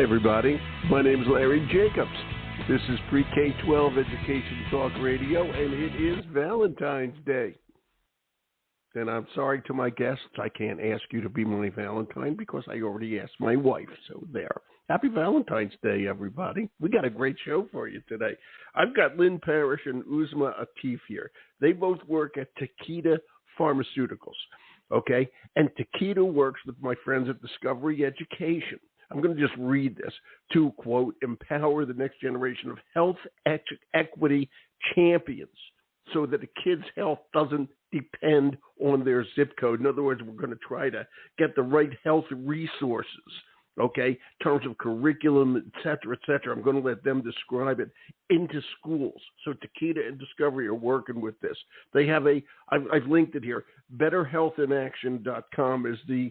Hi, everybody. My name is Larry Jacobs. This is Pre-K-12 Education Talk Radio, and it is Valentine's Day. And I'm sorry to my guests, I can't ask you to be my Valentine because I already asked my wife. So there. Happy Valentine's Day, everybody. We got a great show for you today. I've got Linn Parish and Uzma Atif here. They both work at Takeda Pharmaceuticals, okay? And Takeda works with my friends at Discovery Education. I'm going to just read this to, quote, empower the next generation of health equity champions so that a kid's health doesn't depend on their zip code. In other words, we're going to try to get the right health resources, okay, in terms of curriculum, et cetera, I'm going to let them describe it into schools. So Takeda and Discovery are working with this. They have I've linked it here, betterhealthinaction.com is the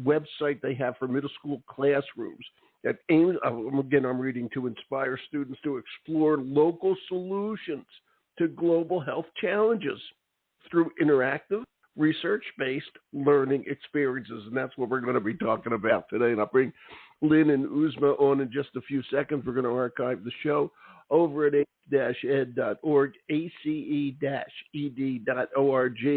website they have for middle school classrooms that aims, again, I'm reading, to inspire students to explore local solutions to global health challenges through interactive, research-based learning experiences, and that's what we're going to be talking about today. And I'll bring Linn and Uzma on in just a few seconds. We're going to archive the show over at ace-ed.org, ace-ed.org.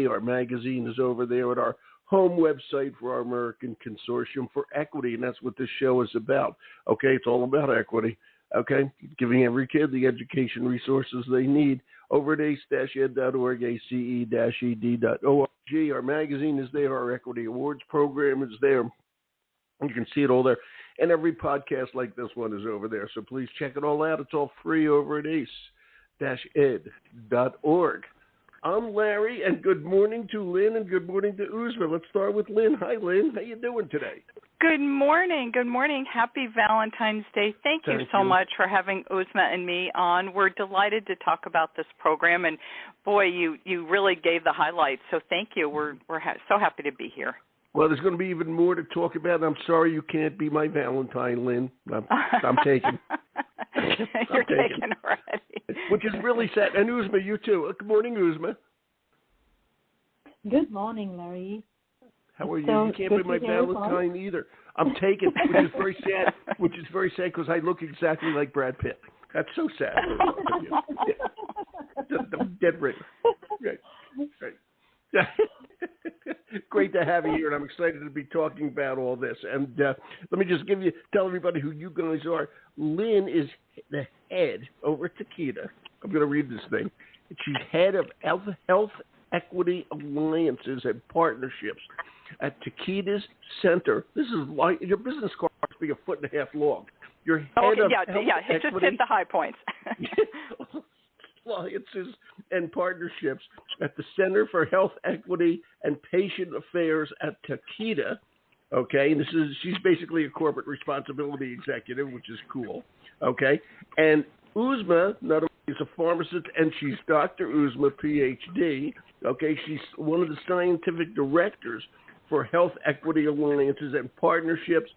Our magazine is over there at our home website for our American Consortium for Equity, and that's what this show is about. Okay, it's all about equity. Okay, giving every kid the education resources they need over at ace-ed.org, ace-ed.org. Our magazine is there. Our Equity Awards program is there. You can see it all there. And every podcast like this one is over there. So please check it all out. It's all free over at ace-ed.org. I'm Larry, and good morning to Linn and good morning to Uzma. Let's start with Linn. Hi, Linn. How you doing today? Good morning. Good morning. Happy Valentine's Day. Thank you so much for having Uzma and me on. We're delighted to talk about this program, and boy, you really gave the highlights. So thank you. We're so happy to be here. Well, there's going to be even more to talk about. I'm sorry you can't be my Valentine, Linn. I'm taken. You're taken already. Which is really sad. And Uzma, you too. Good morning, Uzma. Good morning, Larry. How are you? You can't be my Valentine either. I'm taken, which is very sad. Which is very sad because I look exactly like Brad Pitt. That's so sad. The dead ring. Right. Great to have you here, and I'm excited to be talking about all this. And let me just tell everybody who you guys are. Linn is the head over at Takeda. I'm going to read this thing. She's head of health equity alliances and partnerships at Takeda's Center. This is like your business card must be a foot and a half long. Your head of health just hit the high points. Alliances and partnerships at the Center for Health Equity and Patient Affairs at Takeda. Okay, and she's basically a corporate responsibility executive, which is cool. Okay, and Uzma not only is a pharmacist, and she's Dr. Uzma, PhD. Okay, she's one of the scientific directors for Health Equity Alliances and Partnerships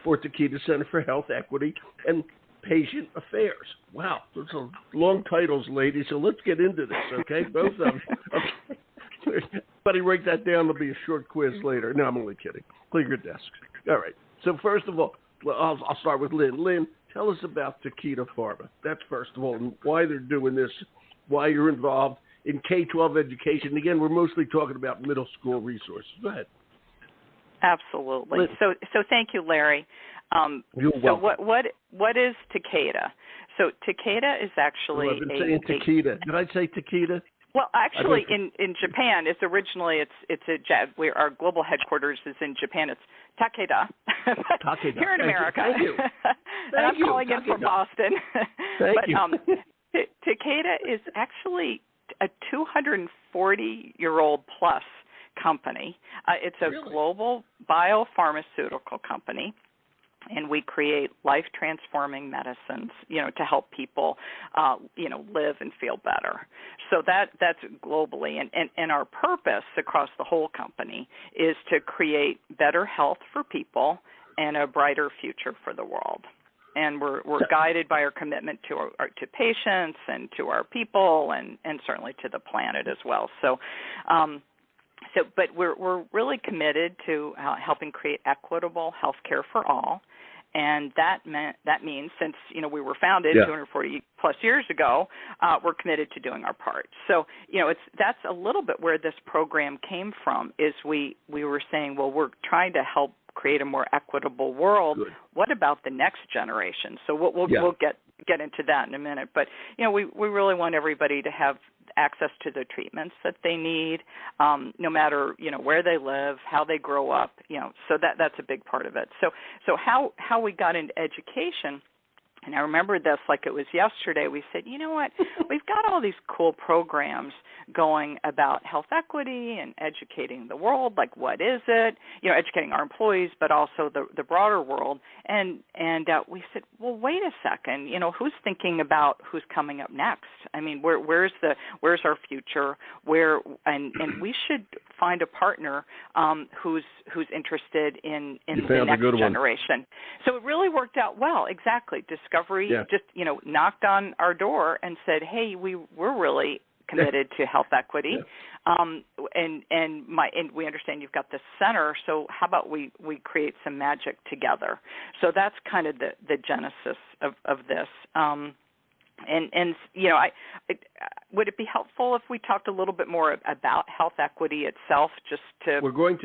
for Takeda Center for Health Equity and Patient Affairs. Wow, those are long titles, ladies, so let's get into this, okay? Both of them. Okay. Everybody write that down. There'll be a short quiz later. No, I'm only kidding. Clear your desks. All right. So first of all, I'll start with Linn. Linn, tell us about Takeda Pharma. That's first of all, and why they're doing this, why you're involved in K-12 education. Again, we're mostly talking about middle school resources. Go ahead. Absolutely. Linn. So thank you, Larry. You're welcome. So what is Takeda? So Takeda is actually I've been saying Takeda. Did I say Takeda? Well, actually, in Japan, it's originally our global headquarters is in Japan. It's Takeda. Takeda. Here in America. Thank you. And I'm calling in from Boston. Thank you. Takeda is actually a 240-year-old plus company. It's a global biopharmaceutical company. And we create life-transforming medicines, to help people, live and feel better. So that's globally. And our purpose across the whole company is to create better health for people and a brighter future for the world. And we're guided by our commitment to patients and to our people and certainly to the planet as well. But we're really committed to helping create equitable health care for all. and that means since we were founded 240 plus years ago, we're committed to doing our part. So that's a little bit where this program came from. Is we were saying, well, we're trying to help create a more equitable world. Good. What about the next generation? So we'll get into that in a minute. But we really want everybody to have access to the treatments that they need, no matter where they live, how they grow up. So that's a big part of it. So how we got into education. And I remember this like it was yesterday. We said, you know what, we've got all these cool programs going about health equity and educating the world, like what is it, educating our employees, but also the broader world. And we said, well, wait a second, who's thinking about who's coming up next? I mean, where's our future? And we should find a partner who's interested in the next generation. So it really worked out well. Exactly. Discovery just knocked on our door and said, hey, we're really committed to health equity, and we understand you've got this center. So how about we create some magic together? So that's kind of the genesis of this. Would it be helpful if we talked a little bit more about health equity itself, just to elaborate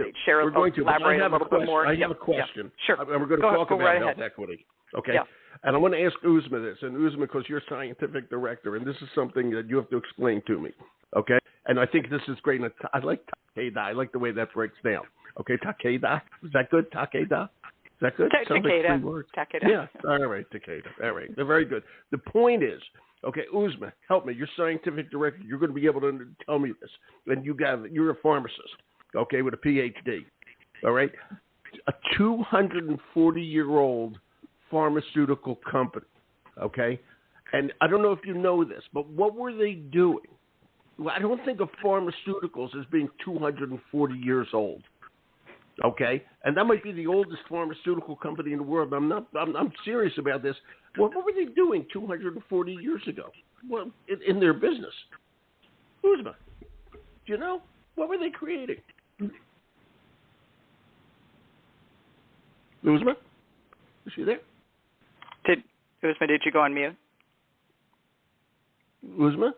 a little bit more? I have a question. Yeah. Sure. We're going to talk about health equity. Okay. Yeah. And I want to ask Uzma this, and Uzma, because you're scientific director, and this is something that you have to explain to me. Okay. And I think this is great. I like Takeda. I like the way that breaks down. Okay, Takeda. Is that good? Takeda. Is that good? Takeda. Takeda. Yeah. All right, Takeda. All right. They're very good. The point is, okay, Uzma, help me. You're scientific director. You're going to be able to tell me this. And you're a pharmacist, okay, with a PhD. All right. A 240-year-old pharmaceutical company, okay? And I don't know if you know this, but what were they doing? Well, I don't think of pharmaceuticals as being 240 years old. Okay, and that might be the oldest pharmaceutical company in the world. I'm serious about this. What were they doing 240 years ago? Well, in their business. Uzma, do you know? What were they creating? Uzma? Is she there? Uzma, did you go on mute? Uzma?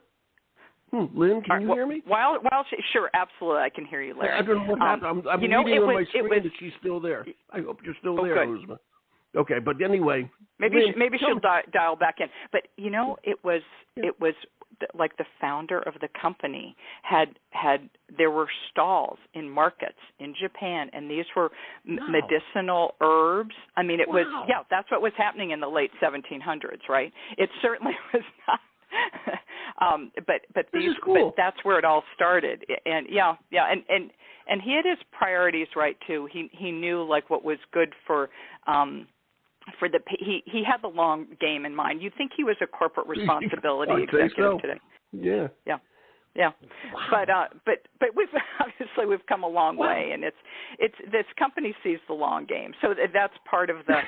Lynn, can you hear me? Sure, absolutely. I can hear you, Larry. I don't know what happened. I'm reading on my screen that she's still there. I hope you're still there, good. Uzma. Okay, but anyway. Maybe she'll dial back in. But, it was like the founder of the company there were stalls in markets in Japan, and these were medicinal herbs. I mean, it was, that's what was happening in the late 1700s, right? It certainly was not. But that's where it all started, and and he had his priorities right too. He knew like what was good for he had the long game in mind. You'd think he was a corporate responsibility executive today. Yeah. Wow. But we've come a long way, and it's this company sees the long game. So that's part of the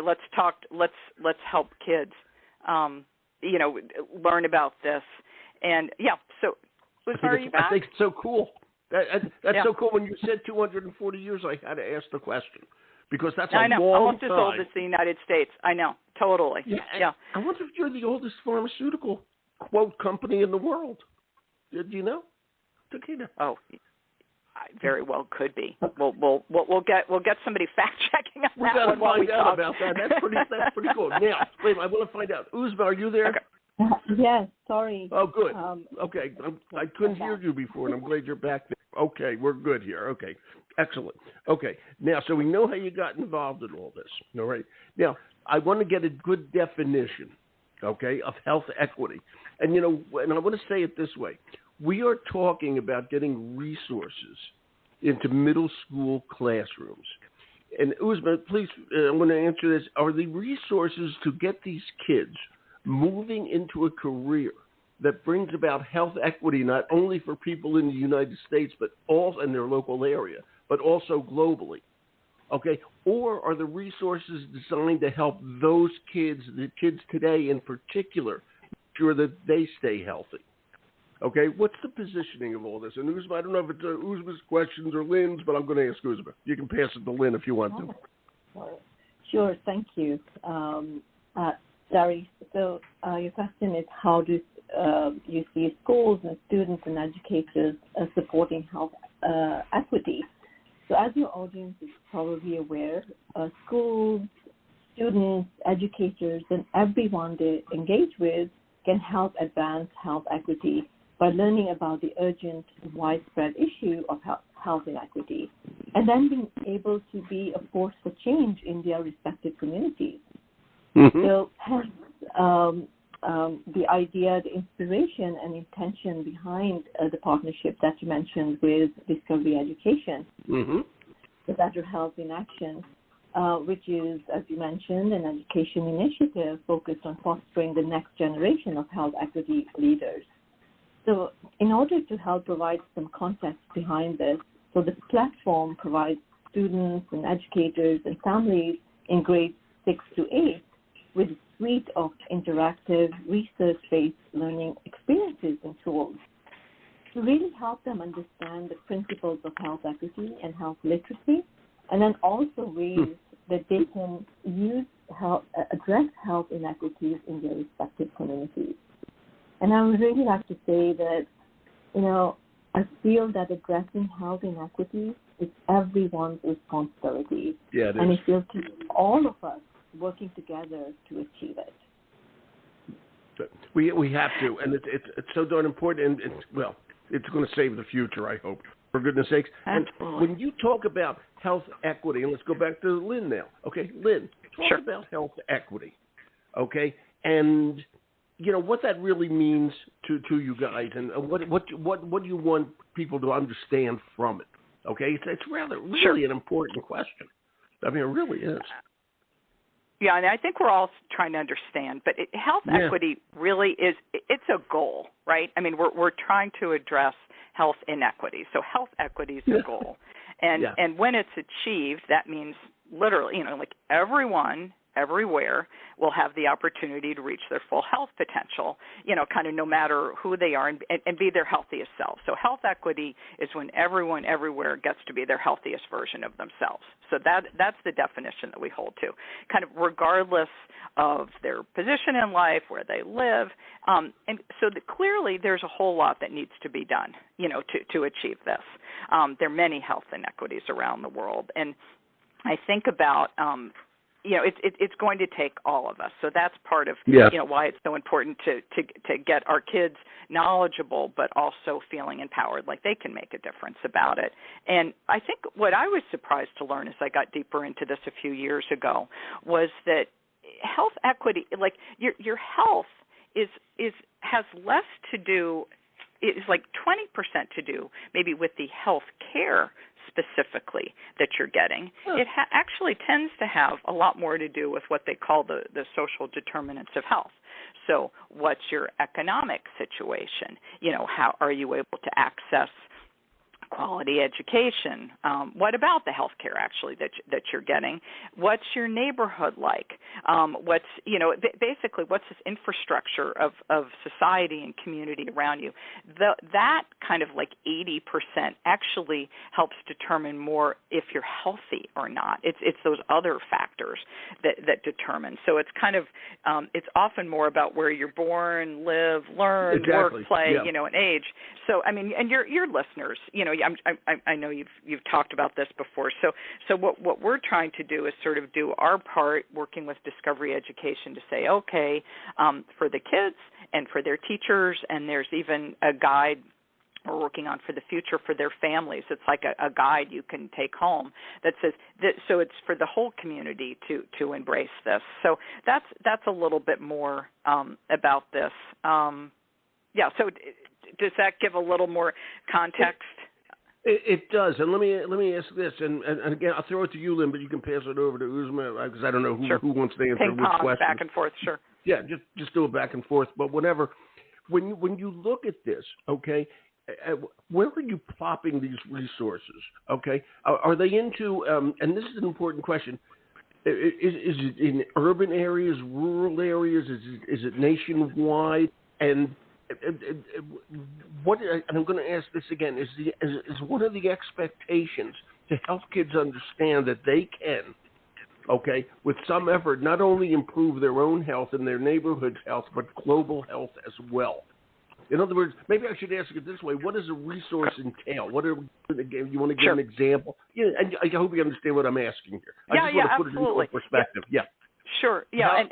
let's help kids. Learn about this. And, so, are you back? I think it's so cool. That's so cool. When you said 240 years, I had to ask the question. Because that's a long time. Almost as old as the United States. I know. Totally. Yeah. I wonder if you're the oldest pharmaceutical, quote, company in the world. Did you know? Takeda. Oh, I very well could be. We'll get somebody fact checking on that. We're going to find out about that. That's pretty cool. Now, wait, I want to find out. Uzma, are you there? Okay. Yes. Sorry. Oh, good. Okay, I couldn't hear you before, and I'm glad you're back there. Okay, we're good here. Okay, excellent. Okay, now so we know how you got involved in all this. All right. Now I want to get a good definition, okay, of health equity, and and I want to say it this way. We are talking about getting resources into middle school classrooms. And Uzma, please, I'm going to answer this. Are the resources to get these kids moving into a career that brings about health equity not only for people in the United States, but also in their local area, but also globally? Okay? Or are the resources designed to help those kids, the kids today in particular, make sure that they stay healthy? Okay, what's the positioning of all this? And Uzma, I don't know if it's Uzma's questions or Lynn's, but I'm going to ask Uzma. You can pass it to Linn if you want to. Sure, thank you. Larry, so your question is how do you see schools and students and educators supporting health equity? So as your audience is probably aware, schools, students, educators, and everyone they engage with can help advance health equity by learning about the urgent, widespread issue of health inequity, and then being able to be a force for change in their respective communities. Mm-hmm. So hence the idea, the inspiration and intention behind the partnership that you mentioned with Discovery Education, mm-hmm. the Better Health in Action, which is, as you mentioned, an education initiative focused on fostering the next generation of health equity leaders. So in order to help provide some context behind this, so the platform provides students and educators and families in grades 6 to 8 with a suite of interactive, research-based learning experiences and tools to really help them understand the principles of health equity and health literacy, and then also ways that they can address health inequities in their respective communities. And I would really like to say that, I feel that addressing health inequities is everyone's responsibility. Yeah, it is. And it feels to all of us working together to achieve it. We have to, and it's so darn important, and it's going to save the future, I hope, for goodness sakes. Absolutely. And when you talk about health equity, and let's go back to Linn now. Okay, Linn, talk about health equity, okay, and what that really means to you guys, and what do you want people to understand from it? Okay, it's really an important question. I mean, it really is. Yeah, and I think we're all trying to understand, but health equity really it's a goal, right? I mean, we're trying to address health inequity. So health equity is a goal. And when it's achieved, that means literally, like everyone everywhere will have the opportunity to reach their full health potential, kind of no matter who they are, and be their healthiest self. So health equity is when everyone everywhere gets to be their healthiest version of themselves. So that's the definition that we hold to, kind of regardless of their position in life, where they live. And so clearly there's a whole lot that needs to be done, to achieve this. There are many health inequities around the world. And I think about it's going to take all of us. So that's part of why it's so important to get our kids knowledgeable, but also feeling empowered, like they can make a difference about it. And I think what I was surprised to learn as I got deeper into this a few years ago was that health equity, like your health has less to do. It's like 20% to do maybe with the health care specifically that you're getting. It actually tends to have a lot more to do with what they call the social determinants of health. So what's your economic situation? How are you able to access quality education? What about the health care actually that you're getting? What's your neighborhood like? What's basically what's this infrastructure of society and community around you? That kind of like 80% actually helps determine more if you're healthy or not. It's those other factors that determine. So it's kind of it's often more about where you're born, live, learn, work, play, and age. So I mean, and your listeners, I know you've talked about this before. So what we're trying to do is sort of do our part, working with Discovery Education to say, okay, for the kids and for their teachers, and there's even a guide we're working on for the future for their families. It's like a guide you can take home that says that, so it's for the whole community to embrace this. So that's a little bit more about this. So does that give a little more context? It does, and let me ask this, and again, I'll throw it to you, Linn, but you can pass it over to Uzma, because I don't know who wants to answer which question. Back and forth, sure. Yeah, just do it back and forth, but whatever. When you look at this, okay, where are you plopping these resources, okay? Are they into, and this is an important question, is it in urban areas, rural areas, is it nationwide, and what? And I'm going to ask this again: is one of the expectations to help kids understand that they can okay, with some effort, not only improve their own health and their neighborhood's health, but global health as well. In other words, maybe I should ask it this way: what does a resource entail? What are you want to give an example? Yeah, and I hope you understand what I'm asking here. I just want to put absolutely. it in perspective. Yeah. Sure. Yeah,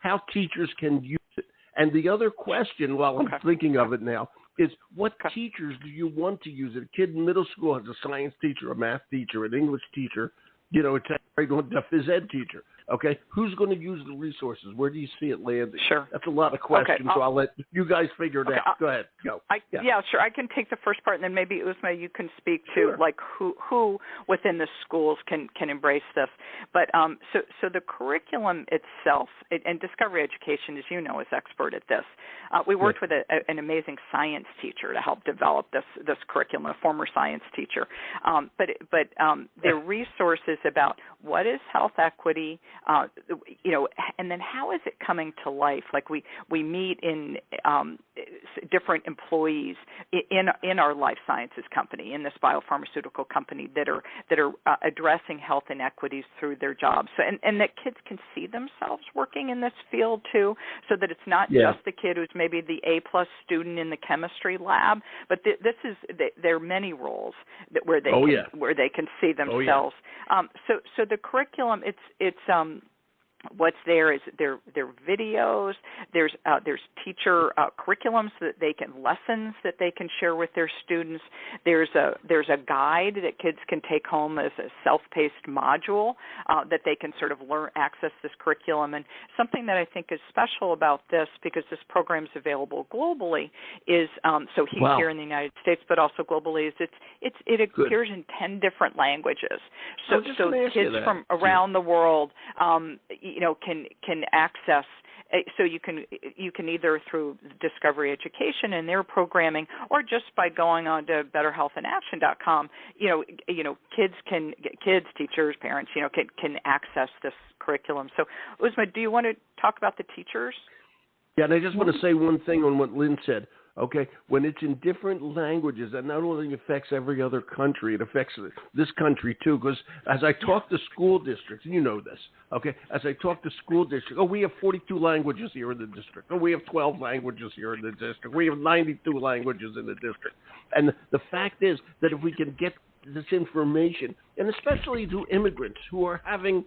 how teachers can use it. And the other question, while I'm thinking of it now, is what teachers do you want to use it? A kid in middle school has a science teacher, a math teacher, an English teacher, a phys ed teacher. Okay, who's going to use the resources? Where do you see it landing? Sure. That's a lot of questions, so I'll let you guys figure it out. Go ahead. Go. Sure. I can take the first part, and then maybe, Uzma, you can speak to like who within the schools can embrace this. But so the curriculum itself, and Discovery Education, as you know, is expert at this. We worked with an amazing science teacher to help develop this curriculum, a former science teacher. But there are resources about what is health equity, and then how is it coming to life? Like we meet in different employees in our life sciences company, in this biopharmaceutical company that are addressing health inequities through their jobs, and that kids can see themselves working in this field too, so that it's not just the kid who's maybe the A+ student in the chemistry lab, but there are many roles where they can see themselves. So the curriculum, it's what's there is there videos. There's teacher curriculums lessons that they can share with their students. There's a guide that kids can take home as a self-paced module that they can sort of access this curriculum. And something that I think is special about this, because this program is available globally, is here in the United States, but also globally, is it appears in 10 different languages. So kids from around the world, can access. So you can either through Discovery Education and their programming, or just by going on to BetterHealthInAction.com. Kids, teachers, parents, can access this curriculum. So, Uzma, do you want to talk about the teachers? Yeah, and I just want to say one thing on what Linn said. Okay, when it's in different languages, that not only affects every other country, it affects this country too. Because as I talk to school districts, you know this, okay, as I talk to school districts, we have 42 languages here in the district. We have 12 languages here in the district. We have 92 languages in the district. And the fact is that if we can get this information, and especially to immigrants who are having,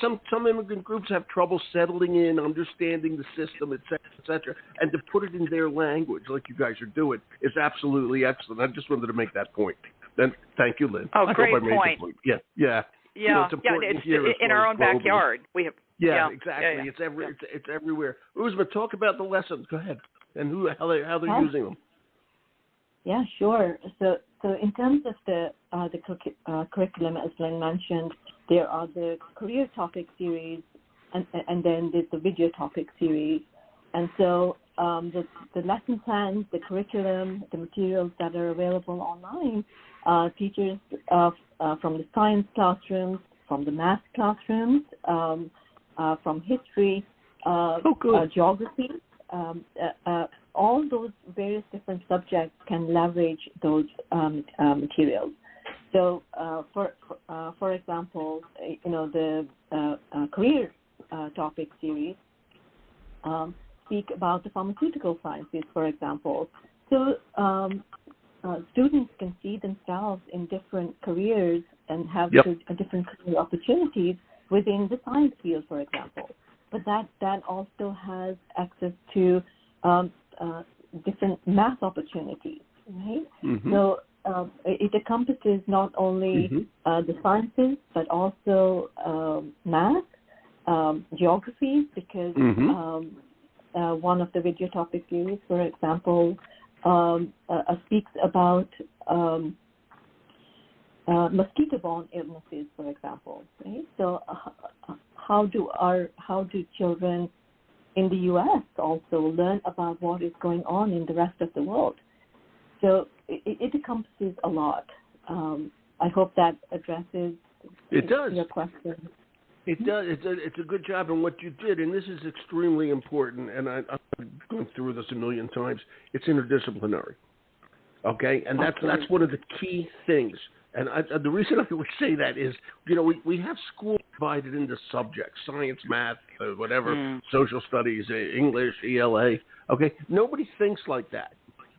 some immigrant groups have trouble settling in, understanding the system, et cetera, and to put it in their language like you guys are doing is absolutely excellent. I just wanted to make that point. Then thank you, Linn. Great point. Yeah. It's in our own backyard. We have. Yeah, exactly. Yeah. It's everywhere. Uzma, talk about the lessons. Go ahead. And how they're using them. Yeah, sure. So in terms of the curriculum, as Linn mentioned, there are the career topic series, and then there's the video topic series. And so the lesson plans, the curriculum, the materials that are available online, teachers from the science classrooms, from the math classrooms, from history, geography, all those various different subjects can leverage those materials. So, for example, the career topic series speak about the pharmaceutical sciences, for example. So, students can see themselves in different careers and have different career opportunities within the science field, for example. But that also has access to different math opportunities, right? Mm-hmm. So it encompasses not only the sciences, but also math, geography, because one of the video topic series, for example, speaks about mosquito-borne illnesses, for example, right? So how do children in the U.S. also learn about what is going on in the rest of the world? So it encompasses a lot. I hope that addresses your question. It does. It's a good job in what you did, and this is extremely important, and I've gone through this a million times. It's interdisciplinary, okay? And that's one of the key things. And the reason I would say that is, we have school divided into subjects, science, math, whatever, social studies, English, ELA. Okay, nobody thinks like that.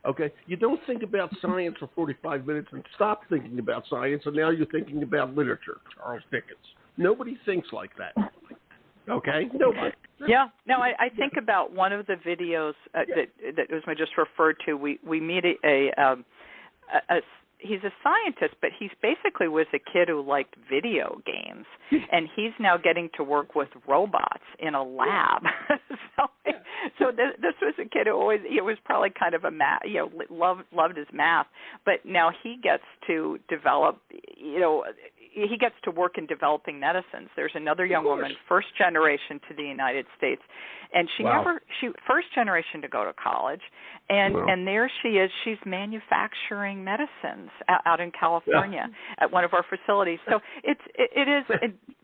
Okay, you don't think about science for 45 minutes and stop thinking about science, and now you're thinking about literature, Charles Dickens. Nobody thinks like that. Okay, nobody. Yeah, no, I think about one of the videos that Uzma just referred to. We meet he's a scientist, but he's basically was a kid who liked video games, and he's now getting to work with robots in a lab. So this was a kid who always was probably kind of a math, loved his math, but now he gets to develop, he gets to work in developing medicines. There's another young woman, first generation to the United States, and she first generation to go to college, and there she is. She's manufacturing medicines out in California at one of our facilities. So it is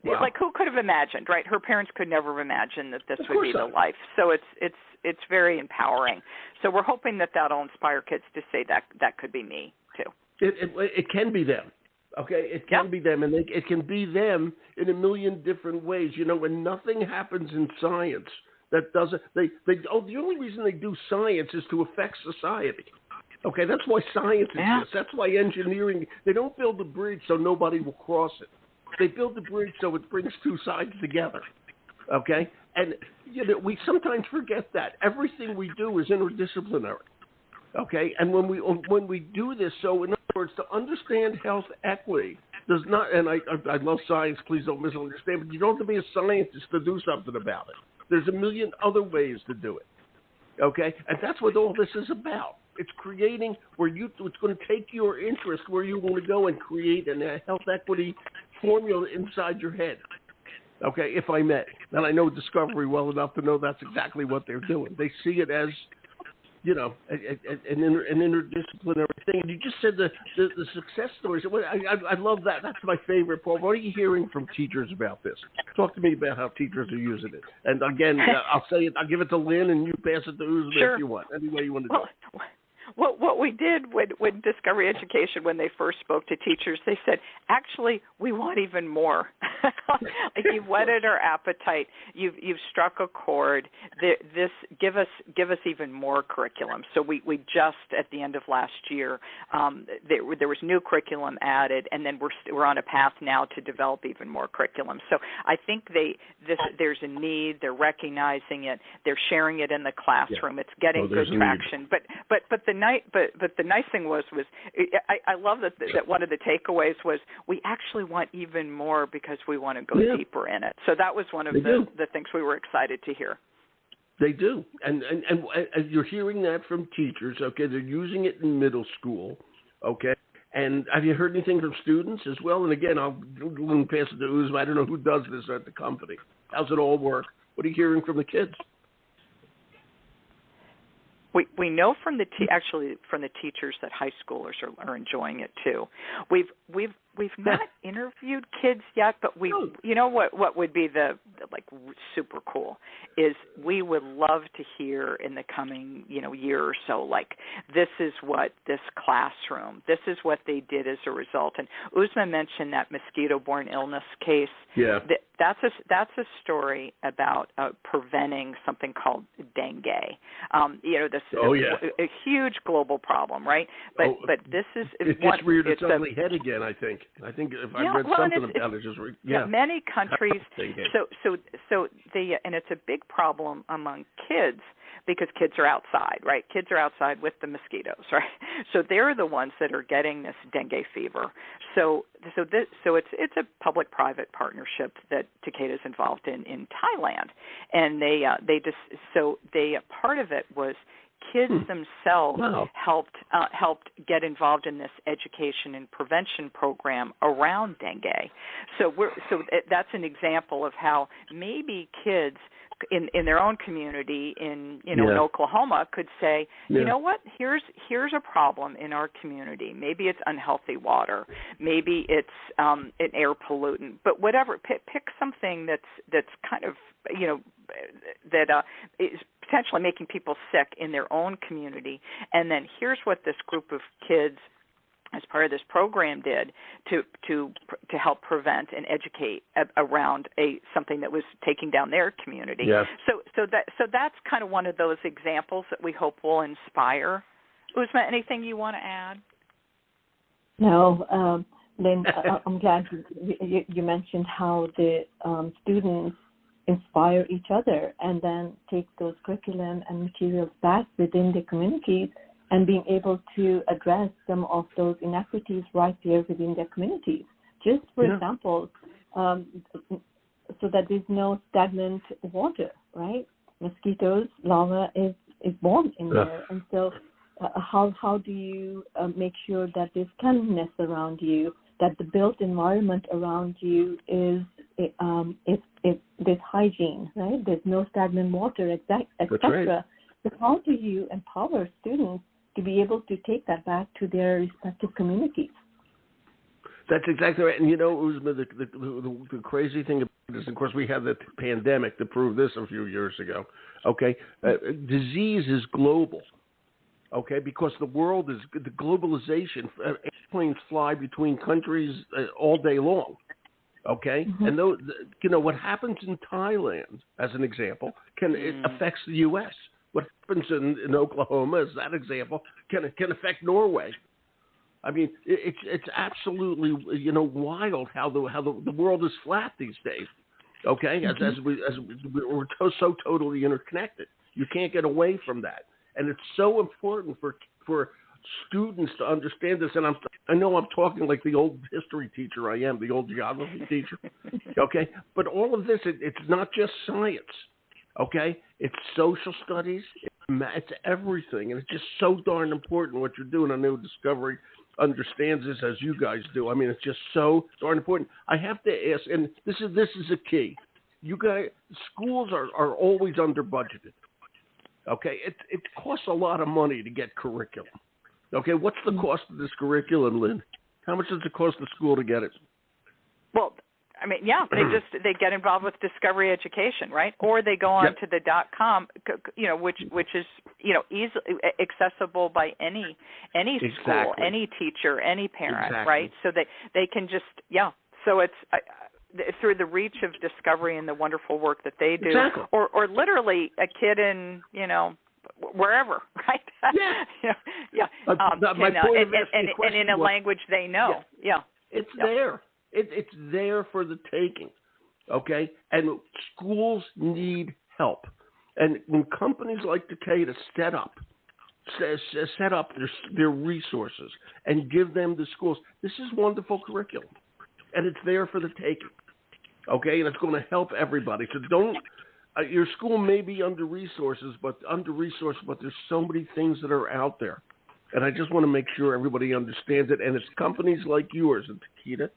like, who could have imagined, right? Her parents could never have imagined that this would be the life. So it's very empowering. So we're hoping that'll inspire kids to say that could be me too. It can be them. Okay, it can be them, and it can be them in a million different ways. When nothing happens in science that doesn't, the only reason they do science is to affect society. Okay, that's why science exists. That's why engineering. They don't build a bridge so nobody will cross it. They build the bridge so it brings two sides together. Okay, and we sometimes forget that everything we do is interdisciplinary. Okay, and when we do this, so in other words, to understand health equity does not, and I love science, please don't misunderstand, but you don't have to be a scientist to do something about it. There's a million other ways to do it. Okay, and that's what all this is about. It's creating it's going to take your interest where you want to go and create a health equity formula inside your head. Okay, if I may. And I know Discovery well enough to know that's exactly what they're doing. They see it as an interdisciplinary thing. And you just said the success stories. I love that. That's my favorite part. What are you hearing from teachers about this? Talk to me about how teachers are using it. And again, I'll say it. I'll give it to Linn, and you pass it to Uzma if you want. Any way you want to do it. What we did with Discovery Education, when they first spoke to teachers, they said, actually, we want even more. Like, you've whetted our appetite. You've struck a chord. This give us even more curriculum. So we just at the end of last year, there was new curriculum added, and then we're on a path now to develop even more curriculum. So I think there's a need. They're recognizing it. They're sharing it in the classroom. It's getting good traction. But the nice thing was I love that one of the takeaways was we actually want even more because we want to go deeper in it. So that was one of the things we were excited to hear. They do, and you're hearing that from teachers. Okay, they're using it in middle school. Okay, and have you heard anything from students as well? And again, I'll pass it to Uzma. I don't know who does this at the company. How's it all work? What are you hearing from the kids? We know from the teachers that high schoolers are enjoying it too. We've not interviewed kids yet, but what would be the super cool is we would love to hear in the coming year or so, like, this is what this classroom, this is what they did as a result. And Uzma mentioned that mosquito-borne illness case. Yeah. That's a story about preventing something called dengue. A huge global problem, right? But this is it gets reared its ugly head again. I think if I read something about it, many countries. so and it's a big problem among kids because kids are outside, right? Kids are outside with the mosquitoes, right? So they're the ones that are getting this dengue fever. So it's a public-private partnership that Takeda is involved in Thailand, and part of it was kids themselves helped get involved in this education and prevention program around dengue. So that's an example of how maybe kids in their own community in Oklahoma could say, you know what, here's a problem in our community. Maybe it's unhealthy water, maybe it's an air pollutant, but whatever. Pick something that's kind of that is potentially making people sick in their own community, and then here's what this group of kids as part of this program did to help prevent and educate around something that was taking down their community. Yes. So that's kind of one of those examples that we hope will inspire. Uzma, anything you want to add? No, Lynn, I'm glad you mentioned how the students inspire each other and then take those curriculum and materials back within the communities and being able to address some of those inequities right there within their communities. Just for example, so that there's no stagnant water, right? Mosquitoes, larvae is born in there. And so how do you make sure that there's cleanliness around you, that the built environment around you is there's hygiene, right? There's no stagnant water, etc. Right. So how do you empower students to be able to take that back to their respective communities? That's exactly right. And Uzma, the crazy thing about this, of course, we had the pandemic to prove this a few years ago. Okay, disease is global. Okay, because the world is the globalization. Airplanes fly between countries all day long. Okay, and what happens in Thailand, as an example, it affects the U.S. What happens in Oklahoma, as that example, can affect Norway. I mean, it's absolutely wild how the world is flat these days. Okay, as we're so totally interconnected, you can't get away from that, and it's so important for students to understand this. And I know I'm talking like the old history teacher I am, the old geography teacher. Okay, but all of this, it's not just science. Okay, it's social studies, it's everything, and it's just so darn important what you're doing. I know Discovery understands this as you guys do. I mean, it's just so darn important. I have to ask, and this is a key. You guys, schools are always under budgeted. Okay, it costs a lot of money to get curriculum. Okay, what's the cost of this curriculum, Lynn? How much does it cost the school to get it? Well, I mean, yeah, they get involved with Discovery Education, right? Or they go on to the .com, which is easily accessible by any school, any teacher, any parent, right? So they can just So it's through the reach of Discovery and the wonderful work that they do, or literally a kid in wherever, right? And in a language they know. It's there. It's there for the taking, okay? And schools need help. And when companies like Takeda set up their resources and give them to schools, this is wonderful curriculum. And it's there for the taking, okay? And it's going to help everybody. So don't your school may be under-resourced, but there's so many things that are out there. And I just want to make sure everybody understands it. And it's companies like yours at Takeda,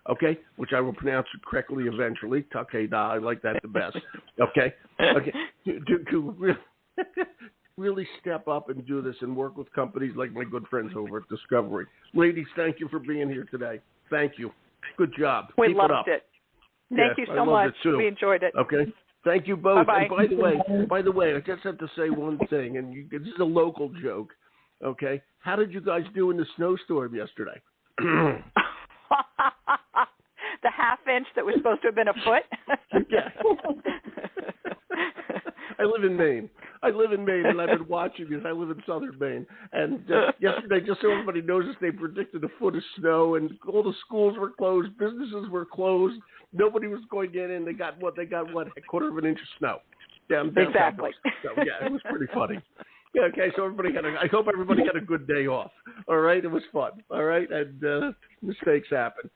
okay, which I will pronounce it correctly eventually. Takeda, I like that the best. Okay, to really step up and do this and work with companies like my good friends over at Discovery. Ladies, thank you for being here today. Thank you. Good job. We loved it. Thank you so much. We enjoyed it. Okay. Thank you both. Bye-bye. And by the way, I just have to say one thing, and this is a local joke. Okay, how did you guys do in the snowstorm yesterday? The half inch that was supposed to have been a foot? Yeah. I live in Maine, and I've been watching this. I live in southern Maine. And yesterday, just so everybody knows this, they predicted a foot of snow, and all the schools were closed, businesses were closed. Nobody was going in, and they got what? A quarter of an inch of snow down exactly. So, yeah, it was pretty funny. Yeah, okay, so I hope everybody had a good day off. All right, it was fun. All right, and mistakes happen.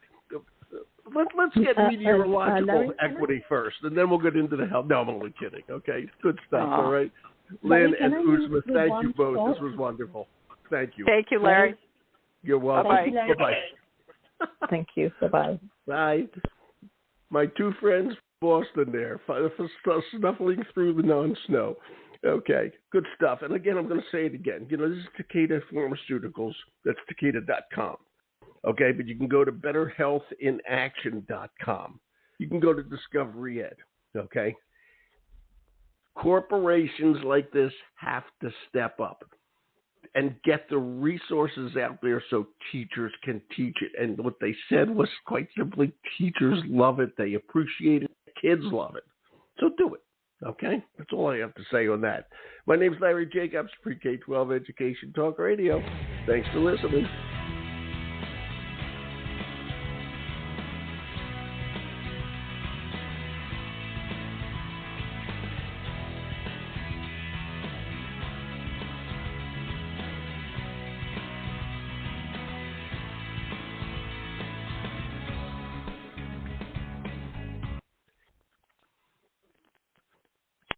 Let's get meteorological equity first, and then we'll get into the health. No, I'm only kidding. Okay, good stuff. All right, Lynn and Uzma, thank you both. This was wonderful. Thank you. Thank you, Larry. You're welcome. Bye-bye. Bye-bye. Thank you. Bye-bye. Bye. My two friends from Boston there, snuffling through the non-snow. Okay, good stuff. And again, I'm going to say it again. This is Takeda Pharmaceuticals. That's Takeda.com. Okay, but you can go to BetterHealthInAction.com. You can go to Discovery Ed. Okay? Corporations like this have to step up. and get the resources out there so teachers can teach it. And what they said was quite simply, teachers love it. They appreciate it. Kids love it. So do it. Okay? That's all I have to say on that. My name is Larry Jacobs, Pre-K-12 Education Talk Radio. Thanks for listening.